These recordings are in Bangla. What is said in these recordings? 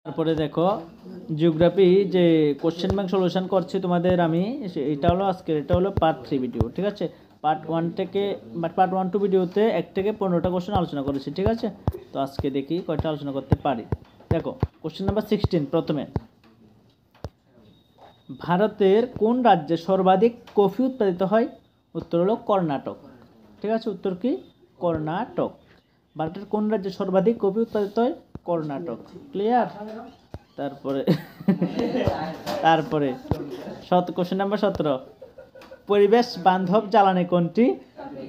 তারপরে দেখো জিওগ্রাফি যে কোশ্চেন ব্যাংক সলিউশন করছি তোমাদের আমি, এটা হলো আজকের, এটা হলো পার্ট 3 ভিডিও, ঠিক আছে। পার্ট 1 2 ভিডিওতে 1 থেকে 15টা কোশ্চেন আলোচনা করেছি, ঠিক আছে। তো আজকে দেখি কয়টা আলোচনা করতে পারি। দেখো কোশ্চেন নাম্বার 16 প্রথমে, ভারতের কোন রাজ্যে সর্বাধিক কফি উৎপাদিত হয়? উত্তর হলো কর্ণাটক, ঠিক আছে। উত্তর কি? কর্ণাটক। ভারতের কোন রাজ্যে সর্বাধিক কফি উৎপাদিত হয়? কর্ণাটক। ক্লিয়ার? তারপরে কোশ্চেন নাম্বার 17, পরিবেশ বান্ধব জ্বালানি কোনটি?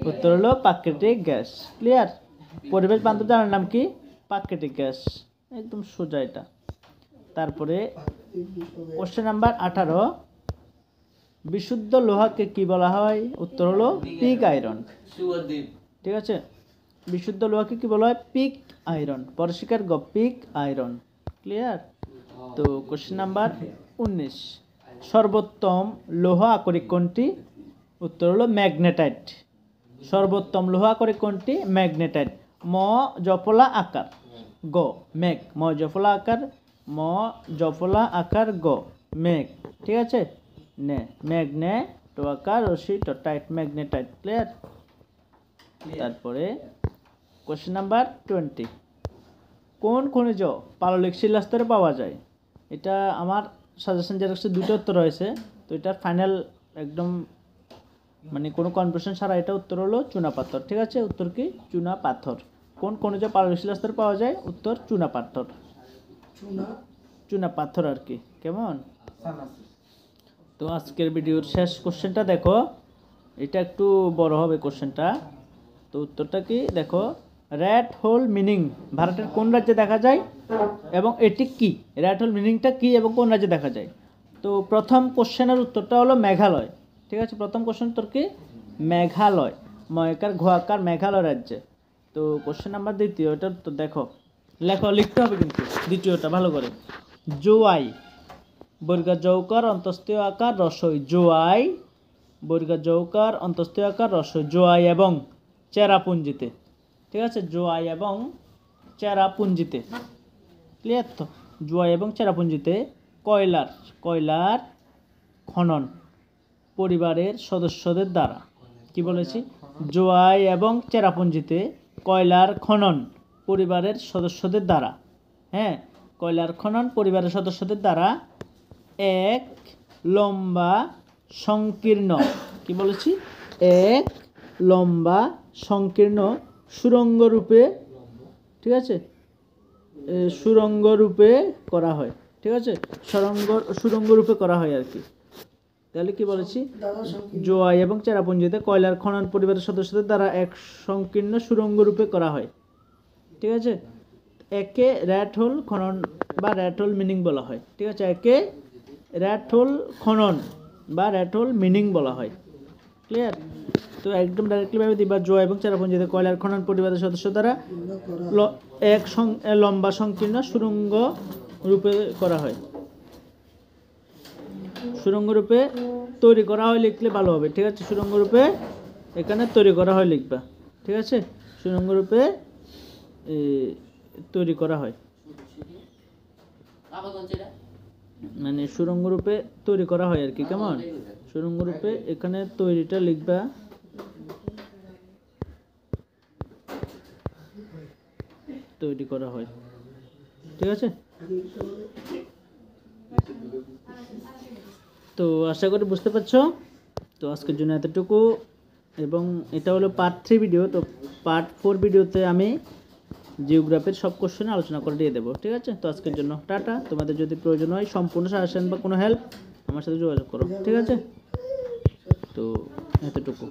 উত্তর হলো প্রাকৃতিক গ্যাস। ক্লিয়ার? পরিবেশ বান্ধব জ্বালানির নাম কি? প্রাকৃতিক গ্যাস। একদম সোজা এটা। তারপরে কোশ্চেন নাম্বার 18, বিশুদ্ধ লোহাকে কি বলা হয়? উত্তর হলো পিগ আয়রন, ঠিক আছে। বিশুদ্ধ লোহাকে কি বলা হয়? Pig iron. পরিষ্কার গ, পিগ আয়রন। ক্লিয়ার? তো কোশ্চেন নাম্বার 19, সর্বোত্তম লৌহ আকরিক কোনটি? উত্তর হলো ম্যাগনেটাইট। সর্বোত্তম লৌহ আকরিক কোনটি? ম্যাগনেটাইট। ম জফলা আকার গ, মেঘ। ম জফলা আকার, ম জফলা আকার গ, মেঘ, ঠিক আছে। নে ম্যাগনে টো আকার রশি টো টাইট, ম্যাগনেটাইট। ক্লিয়ার? তারপরে কোশ্চেন নাম্বার 20, কোন খনিজ পাললিক শিলাস্তরে পাওয়া যায়? এটা আমার সাজেশন জেরক্সে দুটো উত্তর রয়েছে, তো এটা ফাইনাল একদম মানে কোনো কনফিউশন ছাড়া এটা উত্তর হলো চুনাপাথর, ঠিক আছে। উত্তর কি? চুনাপাথর। কোন খনিজ পাললিক শিলাস্তরে পাওয়া যায়? উত্তর চুনাপাথর। চুনাপাথর আর কি, কেমন? তো আজকের ভিডিওর শেষ কোশ্চেনটা দেখো, এটা একটু বড় হবে কোশ্চেনটা। তো উত্তরটা কি দেখো, রেড হোল মিনিং ভারতের কোন রাজ্যে দেখা যায় এবং এটি কি? রেড হোল মিনিংটা কি এবং কোন রাজ্যে দেখা যায়? তো প্রথম কোশ্চেনের উত্তরটা হলো মেঘালয়, ঠিক আছে। প্রথম কোশ্চেন উত্তর কি? মেঘালয়। ময়কার ঘোয়াকার মেঘালয় রাজ্যে। তো কোশ্চেন নাম্বার দ্বিতীয়, এটার উত্তর দেখো, লিখতে হবে কিন্তু দ্বিতীয়টা ভালো করে। জোয়াই বর্গা যৌকার অন্তস্থীয় আকার রসই, জোয়াই বর্গা যৌকার অন্তস্থীয় আকার রসই। জোয়াই এবং চেরাপুঞ্জিতে, ঠিক আছে। জোয়াই এবং চেরাপুঞ্জিতে। ক্লিয়ার? তো জোয়াই এবং চেরাপুঞ্জিতে কয়লার খনন পরিবারের সদস্যদের দ্বারা, কি বলেছি? জোয়াই এবং চেরাপুঞ্জিতে কয়লার খনন পরিবারের সদস্যদের দ্বারা, হ্যাঁ, কয়লার খনন পরিবারের সদস্যদের দ্বারা এক লম্বা সংকীর্ণ, কি বলেছি? এক লম্বা সংকীর্ণ সুড়ঙ্গ রূপে, ঠিক আছে, সুড়ঙ্গ রূপে করা হয়, ঠিক আছে। সুড়ঙ্গ রূপে করা হয় আর কি। তাহলে কি বলেছি? জোয়াই এবং চেরাপুঞ্জিতে কয়লার খনন পরিবারের সদস্যদের দ্বারা এক সংকীর্ণ সুড়ঙ্গ রূপে করা হয়, ঠিক আছে। একে র্যাট হোল খনন বা র্যাট হোল মিনিং বলা হয়, ঠিক আছে। একে র্যাট হোল খনন বা র্যাট হোল মিনিং বলা হয়। ক্লিয়ার? তো একদম ডাইরেক্টলি ভাবে দিবা, জোয়াই এবং চেরাপুঞ্জিতে কয়লার খনন পরিবারের সদস্য দ্বারা এক লম্বা সংকীর্ণ সুড়ঙ্গ রূপে করা হয়। সুড়ঙ্গ রূপে তৈরি করা হয় লিখলে ভালো হবে, ঠিক আছে। সুড়ঙ্গ রূপে এখানে তৈরি করা হয় লিখবা, ঠিক আছে। সুড়ঙ্গ রূপে তৈরি করা হয়, মানে সুড়ঙ্গ রূপে তৈরি করা হয় আর কি, কেমন? সুড়ঙ্গ রূপে এখানে তৈরিটা লিখবা, তৈরি করা হয়, ঠিক আছে। তো আশা করি বুঝতে পারছো। তো আজকের জন্য এতটুকু, এবং এটা হলো পার্ট 3 ভিডিও। তো পার্ট 4 ভিডিওতে আমি জিওগ্রাফির সব কোশ্চেন আলোচনা করে দিয়ে দেবো, ঠিক আছে। তো আজকের জন্য টাটা। তোমাদের যদি প্রয়োজন হয় সম্পূর্ণ সাজেশন বা কোনো হেল্প, আমার সাথে যোগাযোগ করো, ঠিক আছে। তো এতটুকু।